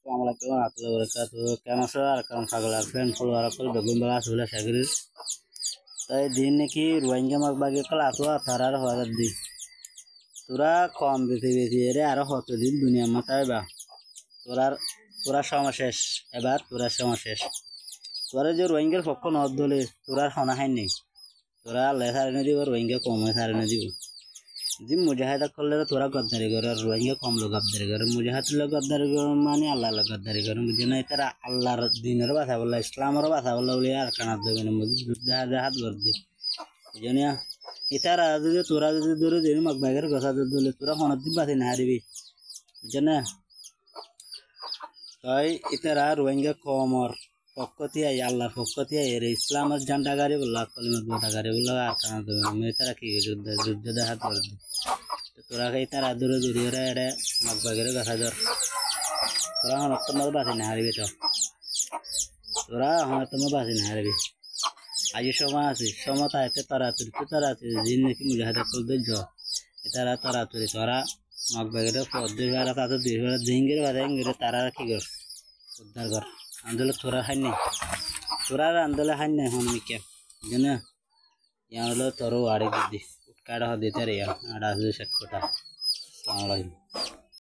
Assalamualaikum warahmatullahi wabarakatuh. Kemas আর কাম ছাগলার friend follower করে বেগুন বেলা আসলে সাগরের তাই দিন নাকি রোহিঙ্গা মাগ বাগে কলা তো তারার হওয়ার দিন তোরা কম বেশি বেশি এরে আরো কতদিন দুনিয়া মাথায় বা তোরা সময় শেষ এবার তোরা সময় শেষ তোরা যে রোহিঙ্গার পক্ষ নদ দলে তোরার হনা হাই নেই তোরা আল্লাহ সারে দিব রোহিঙ্গা কমে সারে দিব যে মুজাহিদা করলে তোরা গদ্দারি করে আর রোহিঙ্গা কম লোক গদ্দারি করে মুজাহিদ লোক গদ্দারি করে মানে আল্লাহ লোক গদ্দারি করে বুঝে না তারা আল্লাহর দিনের বাসা বললা ইসলামের বাসা বললা বলে আর কানার দেবে না হাত করতে বুঝে না এতারা যদি তোরা যদি ধরে যদি মগবাগের কথা ধরলে তোরা হনের দিন বাঁচি না হারিবি বুঝে না তাই এতারা রোহিঙ্গা কমর পক্ষ দিয়ে আল্লাহর পক্ষ দিয়ে এর ইসলামের ঝান্ডা গাড়ি বললা কলিমার গোটা গাড়ি বললা আর কানা দেবে না তারা কি যুদ্ধ হাত করে তোরা খাই তারা দূরে দূরে এরা মগবাগের কথা ধর তোরা হনের তোমার বাঁচি না হারিবি তো তোরা হনের তোমার বাঁচি না হারিবি আজ সময় আছে সময় তাইতে তাড়াতাড়ি দিন নাকি মুজাহিদা করতে য তারা তাড়াতাড়ি তোরা মগবাগের পদ্মে বেড়া তাদের দুই বেড়া ঝিঙ্গির বাধা ইঙ্গিরে তারা কি কর উদ্ধার কর আন্দোলন তোরা খাই নাই তোরা আন্দোলন খাই নাই হন মিকে জানা ইয়া হলো তোরও আড়ে দিদি কাটা দিতে রে আড়া 7 কোটা আসসালামু আলাইকুম